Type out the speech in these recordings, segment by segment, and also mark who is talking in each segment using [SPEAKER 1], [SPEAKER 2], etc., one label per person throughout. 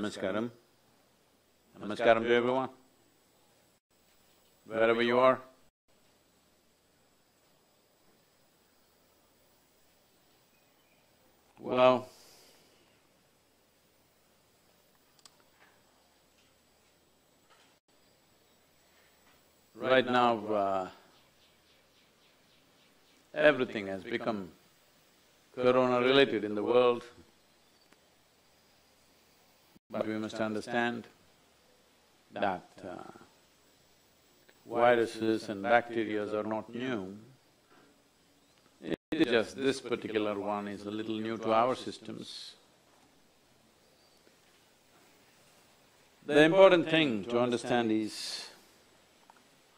[SPEAKER 1] Namaskaram. Namaskaram to everyone, wherever you are. Well, right now, everything has become corona-related in the world, but we must understand that viruses and bacteria are not new. It's just this particular one is a little new to our systems. The important thing to understand is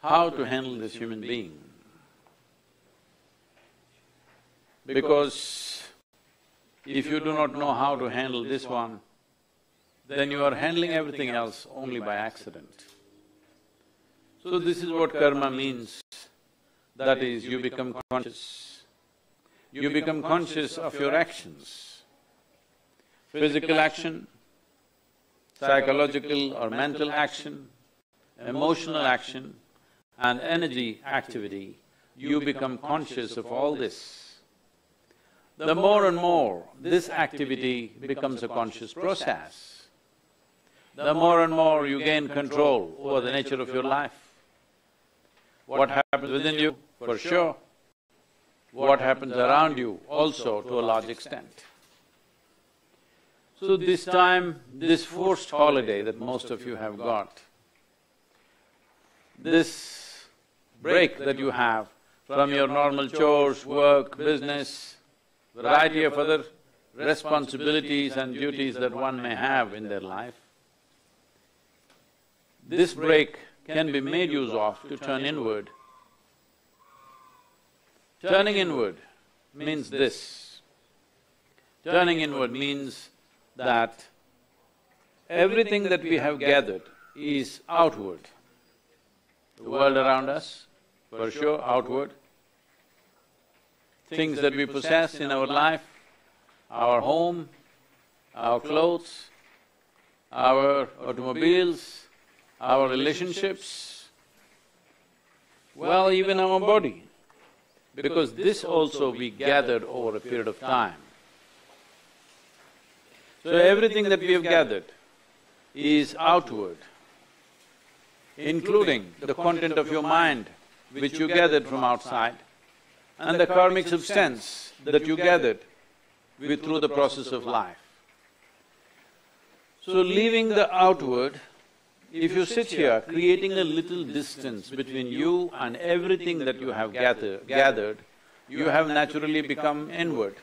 [SPEAKER 1] how to handle this human being. Because if you do not know how to handle this one, then you are handling everything else only by accident. So this is what karma means, that is, you become conscious. You become conscious of your actions. Physical action, psychological or mental action, emotional action and energy activity, you become conscious of all this. The more and more this activity becomes a conscious process, the more and more you gain control over the nature of your life. What happens within you, for sure. What happens around you, also to a large extent. So this time, this forced holiday that most of you have got, this break that you have from your normal chores, work, business, variety of other responsibilities and duties that one may have in their life, this break can be made use of to turn inward. Turning inward means this. Turning inward means that everything that we have gathered is outward. The world around us, for sure, outward. Things that we possess in our life, our home, our clothes, our automobiles, our relationships, well, even our body, because this also we gathered over a period of time. So everything that we have gathered is outward, including the content of your mind, which you gathered from outside, and the karmic substance that you gathered through the process of life. So leaving the outward, if you sit here creating a little distance between you and everything that you have gathered, you have naturally become inward.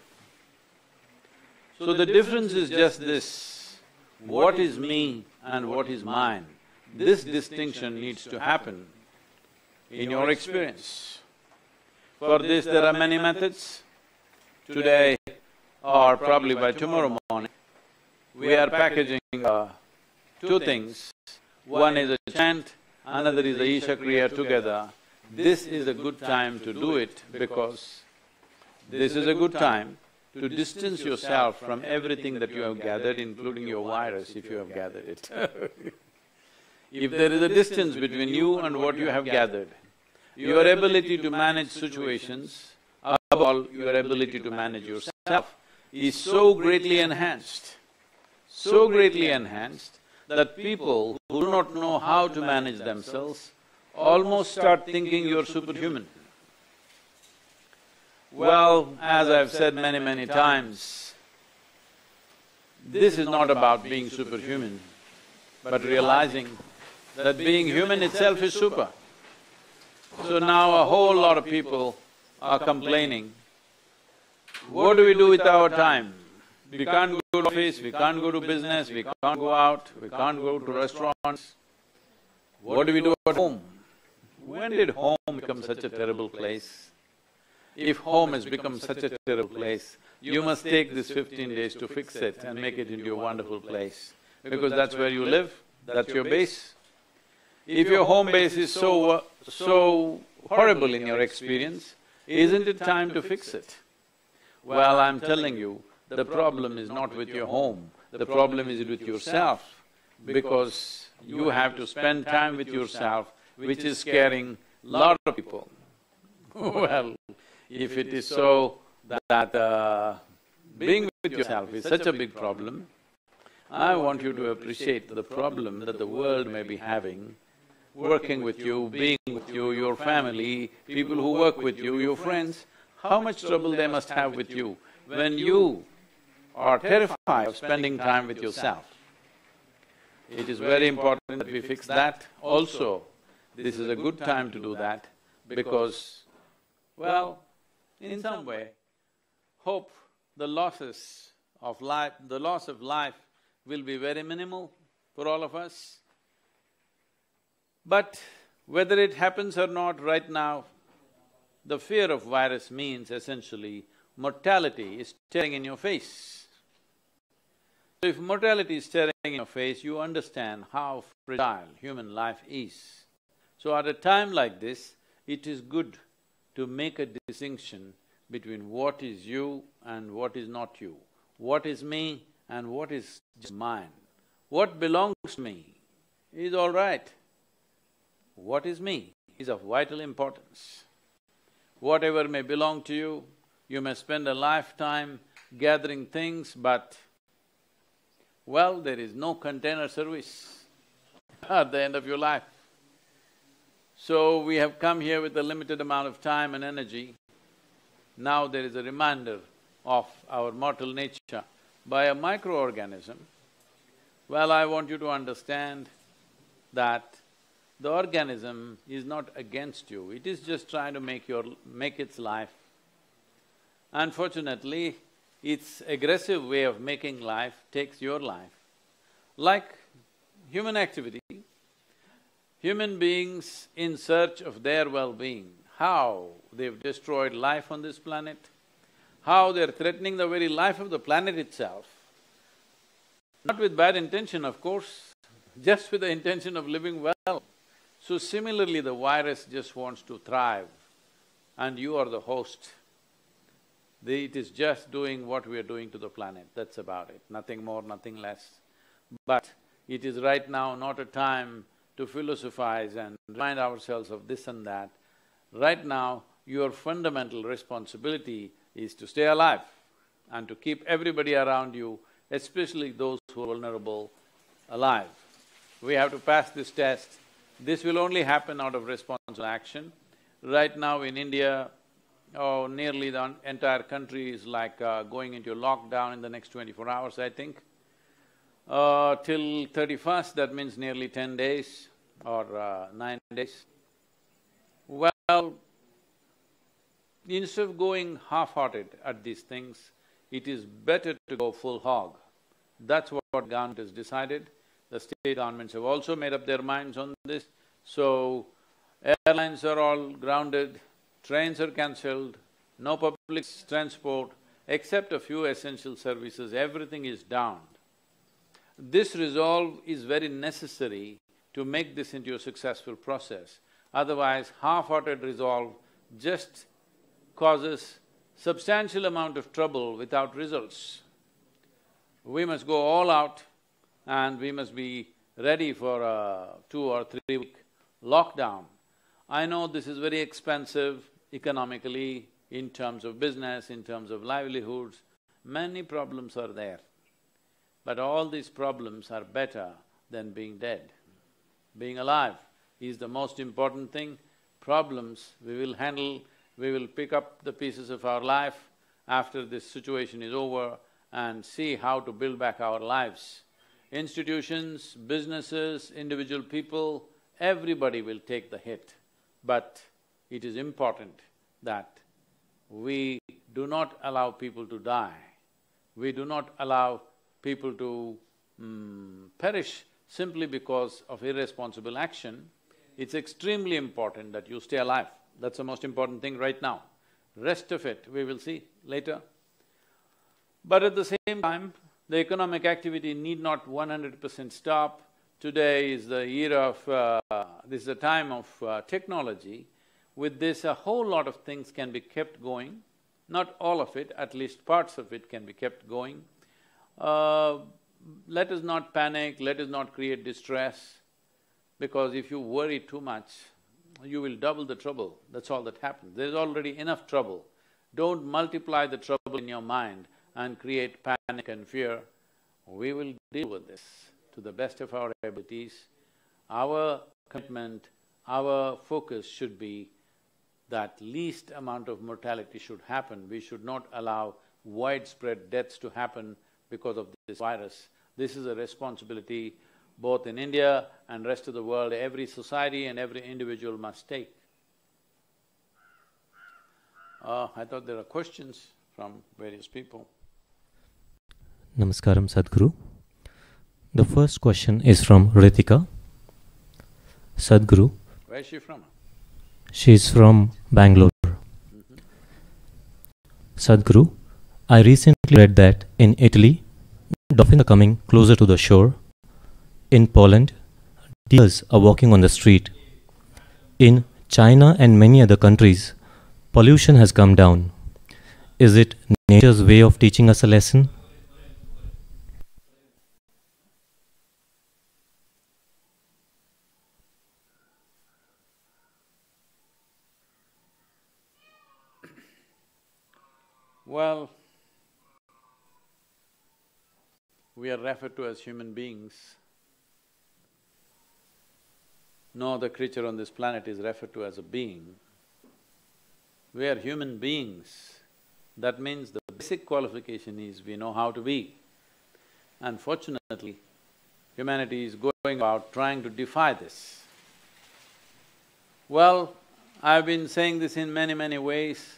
[SPEAKER 1] So the difference is just this, what is me and what is mine. This distinction needs to happen in your experience. For this there are many methods. Today or probably by tomorrow morning, we are packaging two things. One is a chant, another is a Isha Kriya together. This is a good time to do it because this is a good time to distance yourself from everything that you have gathered, including your virus if you have gathered it. If there is a distance between you and what you have gathered, your ability to manage situations, above all your ability to manage yourself, is so greatly enhanced that people who do not know how to manage themselves almost start thinking you're superhuman. Well, as I've said many times, this is not about being superhuman, but realizing that being human itself is super. So now a whole lot of people are complaining, what do we do with our time? We can't go to office, we can't go to business, we can't go out, we can't go to restaurants. What do we do at home? When did home become such a terrible place? If home has become such a terrible place, you must take this 15 days to fix it and make it into a wonderful place, because that's where you live, that's your base. If your home base is so horrible in your experience, isn't it time to fix it? Well, I'm telling you, the problem is not with your home, The problem is with yourself, because you have to spend time with yourself, which is scaring lot of people. Well, if it is so that being with yourself is such a big problem, I want you to appreciate the problem that the world may be having, working with you, being with you, your family, people who work with you, your friends, how much trouble they must have with you when you are terrified of spending time with yourself. It is very important that we fix that also. This is a good time to do that because, well, in some way, hope the losses of life… the loss of life will be very minimal for all of us. But whether it happens or not right now, the fear of virus means essentially mortality is staring in your face. So if mortality is staring in your face, you understand how fragile human life is. So at a time like this, it is good to make a distinction between what is you and what is not you, what is me and what is just mine. What belongs to me is all right. What is me is of vital importance. Whatever may belong to you, you may spend a lifetime gathering things, but well, there is no container service at the end of your life. So we have come here with a limited amount of time and energy. Now there is a reminder of our mortal nature by a microorganism. Well, I want you to understand that the organism is not against you, it is just trying to make its life. Unfortunately, its aggressive way of making life takes your life. Like human activity, human beings in search of their well-being, how they've destroyed life on this planet, how they're threatening the very life of the planet itself. Not with bad intention, of course, just with the intention of living well. So similarly, the virus just wants to thrive and you are the host. It is just doing what we are doing to the planet, that's about it, nothing more, nothing less. But it is right now not a time to philosophize and remind ourselves of this and that. Right now, your fundamental responsibility is to stay alive and to keep everybody around you, especially those who are vulnerable, alive. We have to pass this test. This will only happen out of responsible action. Right now in India, nearly the entire country is like going into lockdown in the next 24 hours, I think. Till 31st, that means nearly 10 days or 9 days. Well, instead of going half-hearted at these things, it is better to go full hog. That's what government has decided. The state governments have also made up their minds on this. So, airlines are all grounded, trains are cancelled, no public transport, except a few essential services, everything is down. This resolve is very necessary to make this into a successful process. Otherwise, half-hearted resolve just causes substantial amount of trouble without results. We must go all out and we must be ready for a 2 or 3 week lockdown. I know this is very expensive economically, in terms of business, in terms of livelihoods, many problems are there. But all these problems are better than being dead. Being alive is the most important thing. Problems we will handle, we will pick up the pieces of our life after this situation is over and see how to build back our lives. Institutions, businesses, individual people, everybody will take the hit. But it is important that we do not allow people to die. We do not allow people to perish simply because of irresponsible action. It's extremely important that you stay alive. That's the most important thing right now. Rest of it, we will see later. But at the same time, the economic activity need not 100% stop. Today is the era of… this is a time of technology. With this, a whole lot of things can be kept going. Not all of it, at least parts of it can be kept going. let us not panic, let us not create distress, because if you worry too much, you will double the trouble, that's all that happens. There's already enough trouble. Don't multiply the trouble in your mind and create panic and fear. We will deal with this to the best of our abilities. Our commitment, our focus should be that least amount of mortality should happen. We should not allow widespread deaths to happen because of this virus. This is a responsibility both in India and rest of the world, every society and every individual must take. I thought there are questions from various people.
[SPEAKER 2] Namaskaram, Sadhguru. The first question is from Ritika. Sadhguru.
[SPEAKER 1] Where is she from?
[SPEAKER 2] She is from Bangalore. Sadhguru, I recently read that in Italy, dolphins are coming closer to the shore. In Poland, deers are walking on the street. In China and many other countries, pollution has come down. Is it nature's way of teaching us a lesson?
[SPEAKER 1] Well, we are referred to as human beings. No other creature on this planet is referred to as a being. We are human beings. That means the basic qualification is we know how to be. Unfortunately, humanity is going about trying to defy this. Well, I've been saying this in many ways.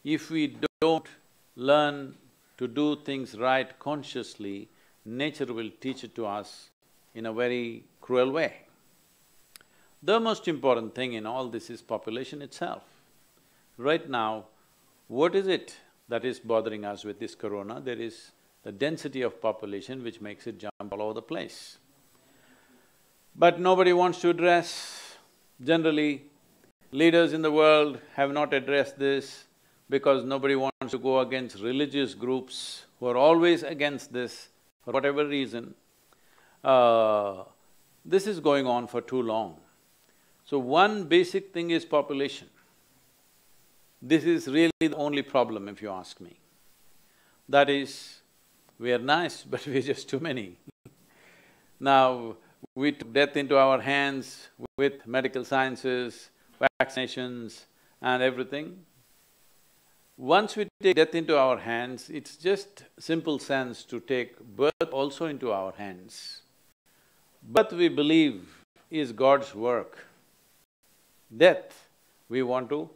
[SPEAKER 1] If we don't learn to do things right consciously, nature will teach it to us in a very cruel way. The most important thing in all this is population itself. Right now, what is it that is bothering us with this corona? There is the density of population which makes it jump all over the place. But nobody wants to address. Generally, leaders in the world have not addressed this because nobody wants to go against religious groups who are always against this for whatever reason. This is going on for too long. So one basic thing is population. This is really the only problem if you ask me. That is, we are nice but we're just too many. Now, we took death into our hands with medical sciences, vaccinations and everything. Once we take death into our hands, it's just simple sense to take birth also into our hands. Birth, we believe, is God's work. Death, we want to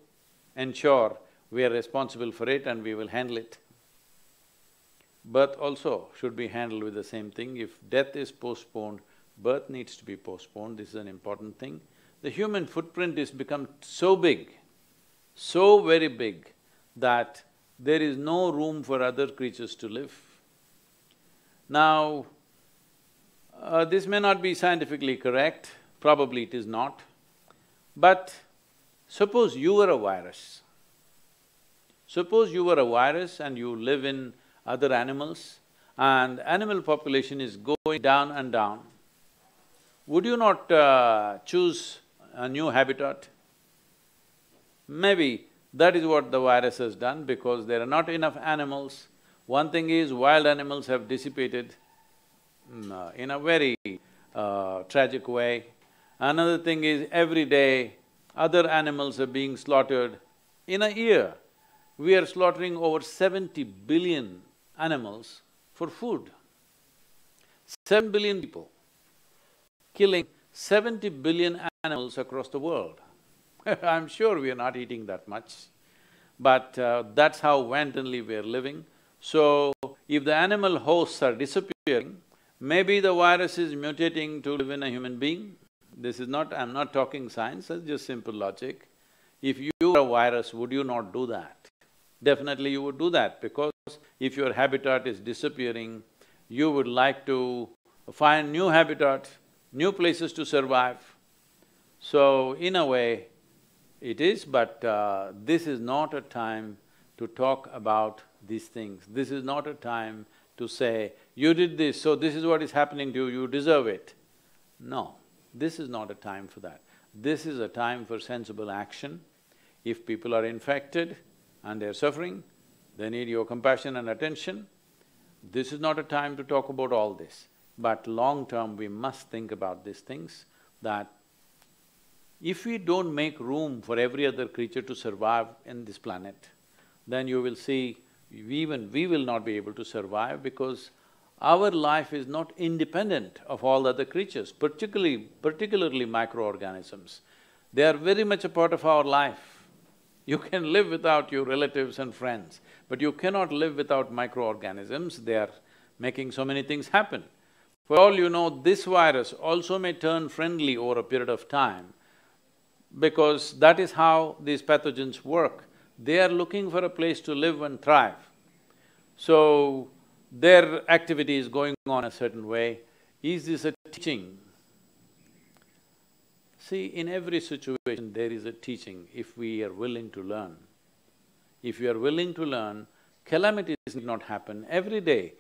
[SPEAKER 1] ensure we are responsible for it and we will handle it. Birth also should be handled with the same thing. If death is postponed, birth needs to be postponed, this is an important thing. The human footprint has become so big, so very big, that there is no room for other creatures to live. Now, this may not be scientifically correct, probably it is not, but suppose you were a virus. Suppose you were a virus and you live in other animals and animal population is going down and down. Would you not choose a new habitat? Maybe that is what the virus has done because there are not enough animals. One thing is wild animals have dissipated in a very tragic way. Another thing is every day other animals are being slaughtered. In a year, we are slaughtering over 70 billion animals for food. 7 billion people, killing 70 billion animals across the world. I'm sure we are not eating that much, but that's how wantonly we are living. So, if the animal hosts are disappearing, maybe the virus is mutating to live in a human being. This is not… I'm not talking science, it's just simple logic. If you were a virus, would you not do that? Definitely you would do that because if your habitat is disappearing, you would like to find new habitat, new places to survive. So, in a way, it is, but this is not a time to talk about these things. This is not a time to say, you did this, so this is what is happening to you, you deserve it. No, this is not a time for that. This is a time for sensible action. If people are infected and they're suffering, they need your compassion and attention. This is not a time to talk about all this. But long term, we must think about these things, that if we don't make room for every other creature to survive in this planet, then you will see we will not be able to survive, because our life is not independent of all other creatures, particularly microorganisms. They are very much a part of our life. You can live without your relatives and friends, but you cannot live without microorganisms. They are making so many things happen. For all you know, this virus also may turn friendly over a period of time, because that is how these pathogens work. They are looking for a place to live and thrive. So, their activity is going on a certain way. Is this a teaching? See, in every situation there is a teaching if we are willing to learn. If we are willing to learn, calamities need not happen. Every day,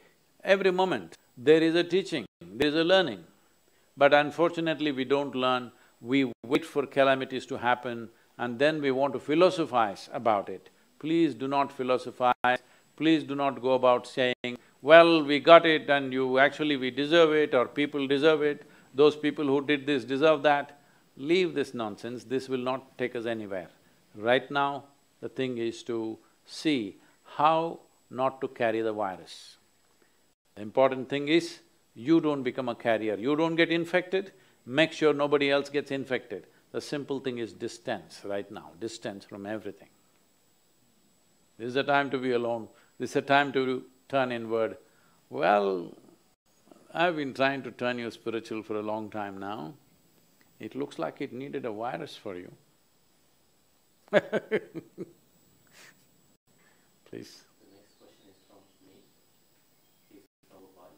[SPEAKER 1] every moment, there is a teaching, there is a learning. But unfortunately, we don't learn, we wait for calamities to happen and then we want to philosophize about it. Please do not philosophize, please do not go about saying, well, we got it and we deserve it, or people deserve it, those people who did this deserve that. Leave this nonsense, this will not take us anywhere. Right now, the thing is to see how not to carry the virus. The important thing is, you don't become a carrier, you don't get infected, make sure nobody else gets infected. The simple thing is distance right now, distance from everything. This is a time to be alone, this is a time to turn inward. Well, I've been trying to turn you spiritual for a long time now. It looks like it needed a virus for you. Please.
[SPEAKER 3] The next question is from me. Please from Gopal.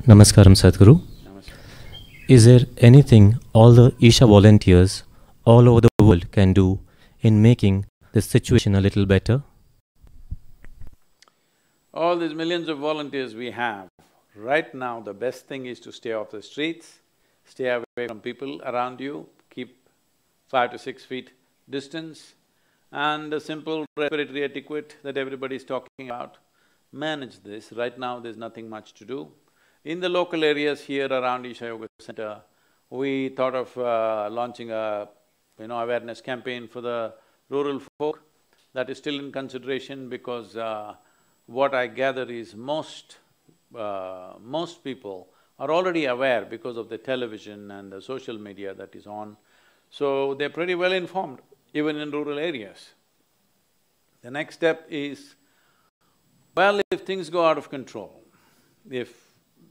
[SPEAKER 2] Namaskaram, Sadhguru.
[SPEAKER 1] Namaskar.
[SPEAKER 2] Is there anything all the Isha volunteers all over the world can do in making the situation a little better?
[SPEAKER 1] All these millions of volunteers we have, right now the best thing is to stay off the streets, stay away from people around you, keep 5 to 6 feet distance, and the simple respiratory etiquette that everybody is talking about. Manage this. Right now there's nothing much to do. In the local areas here around Isha Yoga Center, we thought of launching a awareness campaign for the rural folk. That is still in consideration because what I gather is most people are already aware because of the television and the social media that is on. So they're pretty well informed, even in rural areas. The next step is, well, if things go out of control, if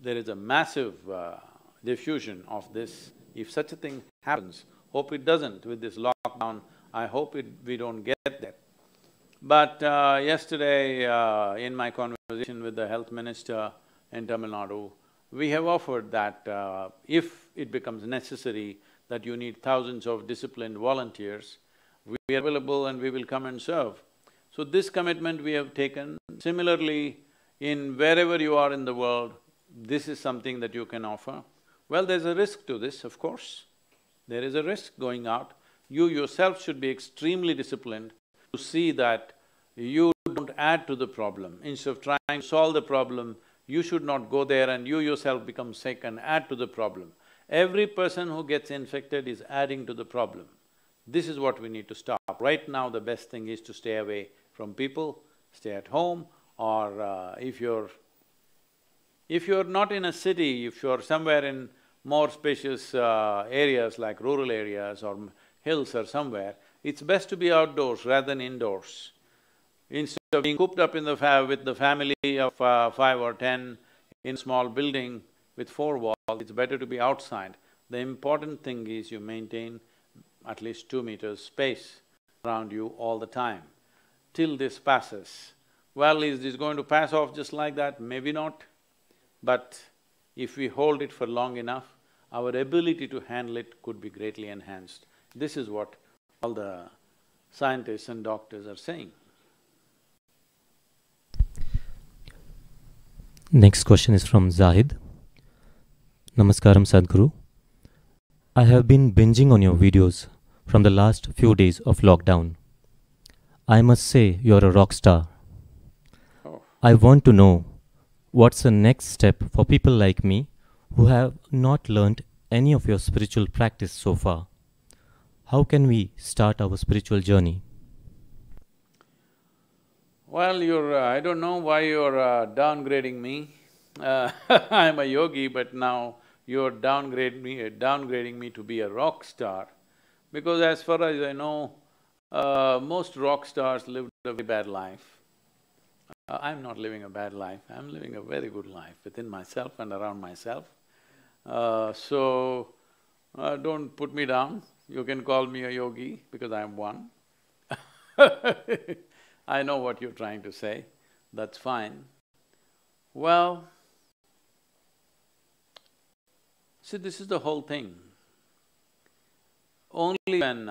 [SPEAKER 1] there is a massive diffusion of this, if such a thing happens, hope it doesn't with this lockdown, I hope we don't get there. But yesterday, in my conversation with the health minister in Tamil Nadu, we have offered that if it becomes necessary that you need thousands of disciplined volunteers, we are available and we will come and serve. So this commitment we have taken. Similarly, in wherever you are in the world, this is something that you can offer. Well, there's a risk to this, of course. There is a risk going out. You yourself should be extremely disciplined to see that you don't add to the problem. Instead of trying to solve the problem, you should not go there and you yourself become sick and add to the problem. Every person who gets infected is adding to the problem. This is what we need to stop. Right now, the best thing is to stay away from people, stay at home, or if you're not in a city, if you're somewhere in more spacious areas like rural areas or hills or somewhere, it's best to be outdoors rather than indoors. Instead of being cooped up with the family of 5 or 10 in a small building with 4 walls, it's better to be outside. The important thing is you maintain at least 2 meters space around you all the time, till this passes. Well, is this going to pass off just like that? Maybe not. But if we hold it for long enough, our ability to handle it could be greatly enhanced. This is what all the scientists and doctors are saying.
[SPEAKER 2] Next question is from Zahid. Namaskaram Sadhguru. I have been binging on your videos from the last few days of lockdown. I must say you're a rock star.
[SPEAKER 1] Oh.
[SPEAKER 2] I want to know what's the next step for people like me who have not learnt any of your spiritual practice so far. How can we start our spiritual journey?
[SPEAKER 1] Well, I don't know why you're downgrading me. I'm a yogi, but now you're downgrading me to be a rock star. Because as far as I know, most rock stars lived a very bad life. I'm not living a bad life, I'm living a very good life within myself and around myself. Don't put me down. You can call me a yogi because I'm one. I know what you're trying to say, that's fine. Well, see, this is the whole thing. Only when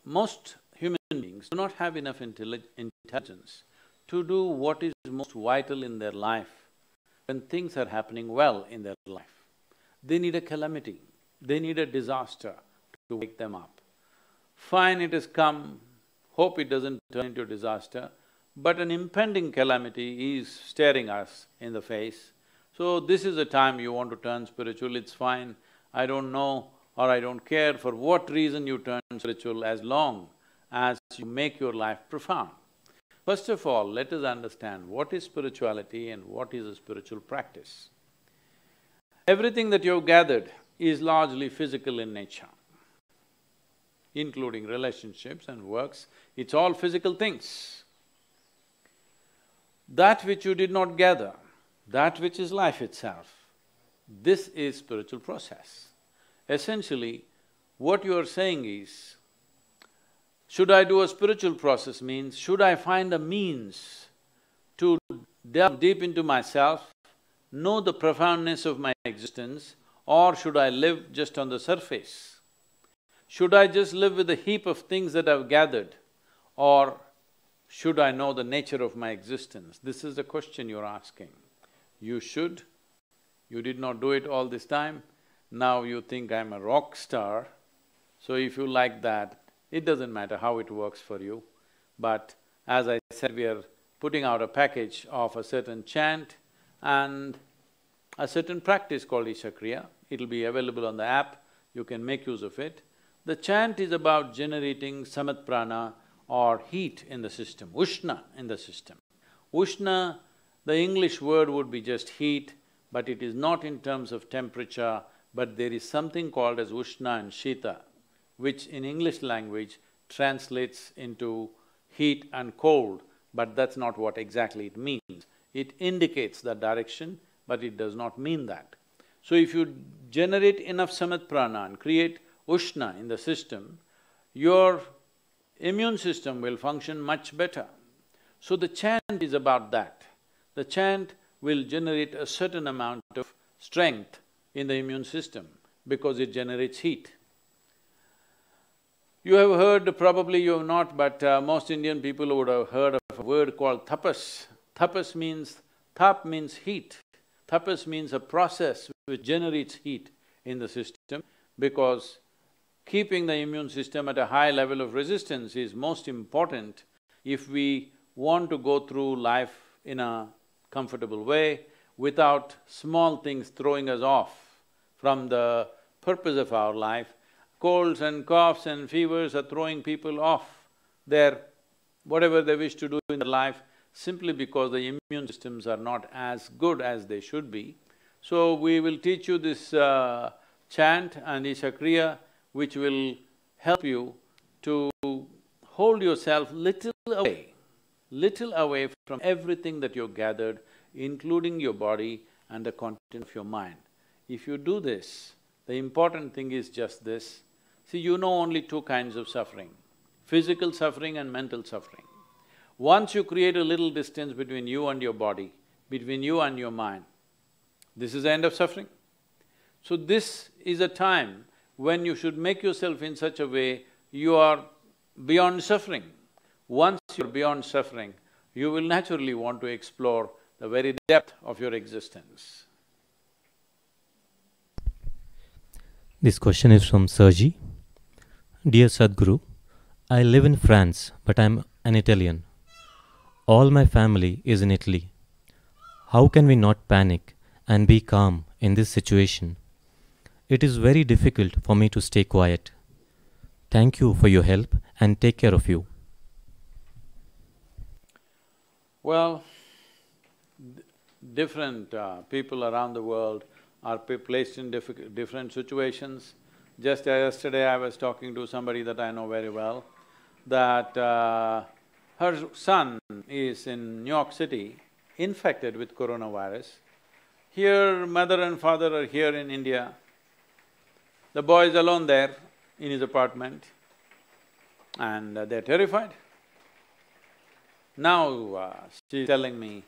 [SPEAKER 1] most human beings do not have enough intelligence to do what is most vital in their life, when things are happening well in their life, they need a calamity, they need a disaster to wake them up. Fine, it has come, hope it doesn't turn into a disaster, but an impending calamity is staring us in the face. So this is the time you want to turn spiritual, it's fine. I don't know or I don't care for what reason you turn spiritual as long as you make your life profound. First of all, let us understand what is spirituality and what is a spiritual practice. Everything that you've gathered is largely physical in nature, including relationships and works, it's all physical things. That which you did not gather, that which is life itself, this is spiritual process. Essentially, what you are saying is, should I do a spiritual process means, should I find a means to delve deep into myself, know the profoundness of my existence, or should I live just on the surface? Should I just live with a heap of things that I've gathered, or should I know the nature of my existence? This is the question you're asking. You should, you did not do it all this time, now you think I'm a rock star, so if you like that, it doesn't matter how it works for you. But as I said, we are putting out a package of a certain chant and a certain practice called Isha Kriya. It'll be available on the app, you can make use of it. The chant is about generating samat prana or heat in the system, ushna in the system. Ushna, the English word would be just heat, but it is not in terms of temperature, but there is something called as ushna and shita, which in English language translates into heat and cold, but that's not what exactly it means. It indicates that direction, but it does not mean that. So if you generate enough samat prana and create ushna in the system, your immune system will function much better. So the chant is about that. The chant will generate a certain amount of strength in the immune system because it generates heat. You have heard, probably you have not, but most Indian people would have heard of a word called tapas. Tapas means… tap means heat. Tapas means a process which generates heat in the system because keeping the immune system at a high level of resistance is most important if we want to go through life in a comfortable way without small things throwing us off from the purpose of our life. Colds and coughs and fevers are throwing people off their… whatever they wish to do in their life simply because the immune systems are not as good as they should be. So we will teach you this chant and Isha Kriya, which will help you to hold yourself little away from everything that you've gathered, including your body and the content of your mind. If you do this, the important thing is just this. See, you know only two kinds of suffering, physical suffering and mental suffering. Once you create a little distance between you and your body, between you and your mind, this is the end of suffering. So this is a time when you should make yourself in such a way you are beyond suffering. Once you're beyond suffering, you will naturally want to explore the very depth of your existence.
[SPEAKER 2] This question is from Sergi. Dear Sadhguru, I live in France, but I'm an Italian. All my family is in Italy. How can we not panic and be calm in this situation? It is very difficult for me to stay quiet. Thank you for your help and take care of you.
[SPEAKER 1] Well, different people around the world are placed in different situations. Just yesterday I was talking to somebody that I know very well, that her son is in New York City, infected with coronavirus. Here, mother and father are here in India. The boy is alone there in his apartment and they're terrified. Now she's telling me,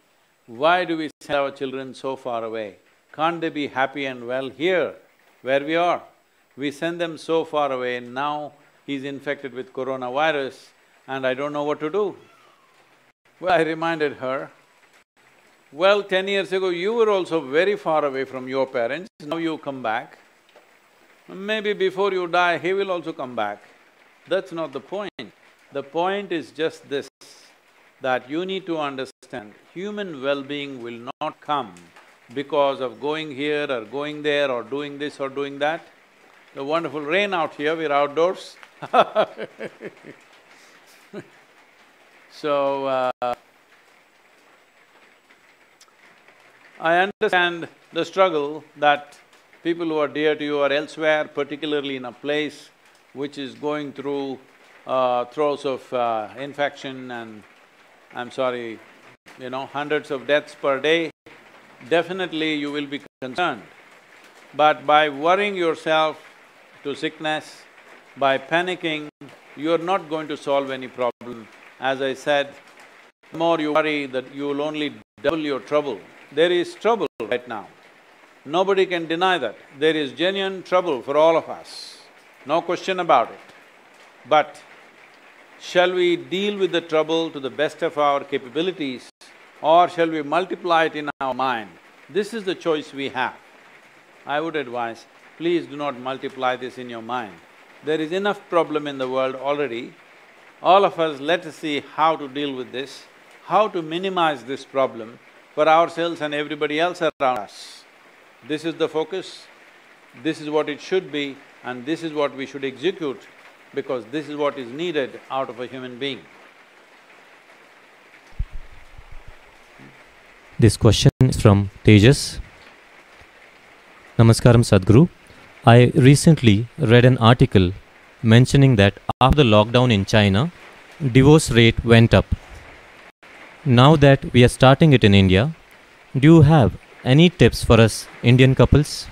[SPEAKER 1] why do we send our children so far away? Can't they be happy and well here, where we are? We send them so far away, and now he's infected with coronavirus and I don't know what to do. Well, I reminded her, well, 10 years ago you were also very far away from your parents, now you come back. Maybe before you die, he will also come back. That's not the point. The point is just this, that you need to understand, human well-being will not come because of going here or going there or doing this or doing that. The wonderful rain out here, we're outdoors So, I understand the struggle that people who are dear to you are elsewhere, particularly in a place which is going through throes of infection and I'm sorry, hundreds of deaths per day, definitely you will be concerned. But by worrying yourself to sickness, by panicking, you're not going to solve any problem. As I said, the more you worry, that you will only double your trouble. There is trouble right now. Nobody can deny that. There is genuine trouble for all of us, no question about it. But shall we deal with the trouble to the best of our capabilities, or shall we multiply it in our mind? This is the choice we have. I would advise, please do not multiply this in your mind. There is enough problem in the world already. All of us, let us see how to deal with this, how to minimize this problem for ourselves and everybody else around us. This is the focus, this is what it should be, and this is what we should execute, because this is what is needed out of a human being.
[SPEAKER 2] This question is from Tejas. Namaskaram Sadhguru. I recently read an article mentioning that after the lockdown in China, divorce rate went up. Now that we are starting it in India, do you have any tips for us Indian couples?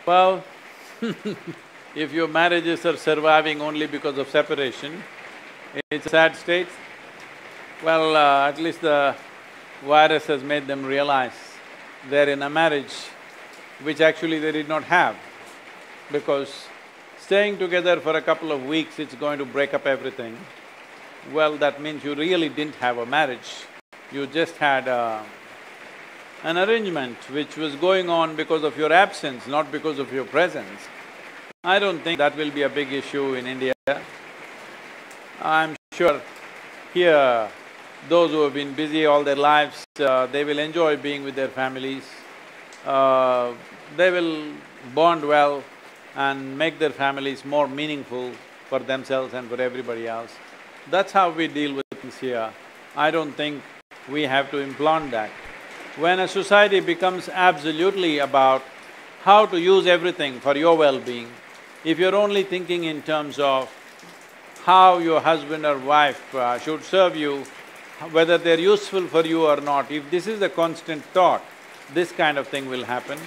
[SPEAKER 1] Well, if your marriages are surviving only because of separation, it's a sad state. Well, at least the virus has made them realize they're in a marriage which actually they did not have, because staying together for a couple of weeks, it's going to break up everything. Well, that means you really didn't have a marriage, you just had an arrangement which was going on because of your absence, not because of your presence. I don't think that will be a big issue in India. I'm sure here, those who have been busy all their lives, they will enjoy being with their families. They will bond well and make their families more meaningful for themselves and for everybody else. That's how we deal with things here. I don't think we have to implant that. When a society becomes absolutely about how to use everything for your well-being, if you're only thinking in terms of how your husband or wife should serve you, whether they're useful for you or not, if this is the constant thought, this kind of thing will happen.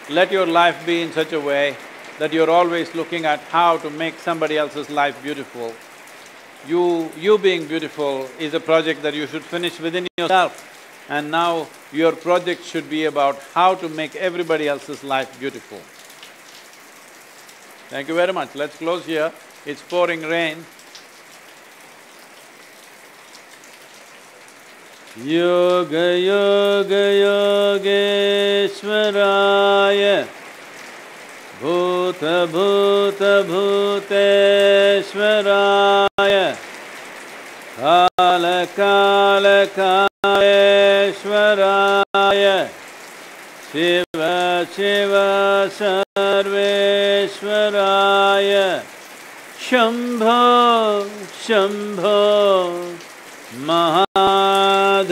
[SPEAKER 1] Let your life be in such a way that you're always looking at how to make somebody else's life beautiful. You being beautiful is a project that you should finish within yourself, and now your project should be about how to make everybody else's life beautiful. Thank you very much. Let's close here. It's pouring rain. Yoga Yoga Yogeshwaraya Bhuta Bhuta Bhuteshwaraya Kala Kala Kaleshwaraya Shiva Shiva Sarveshwaraya Shambho Shambho Mahadeva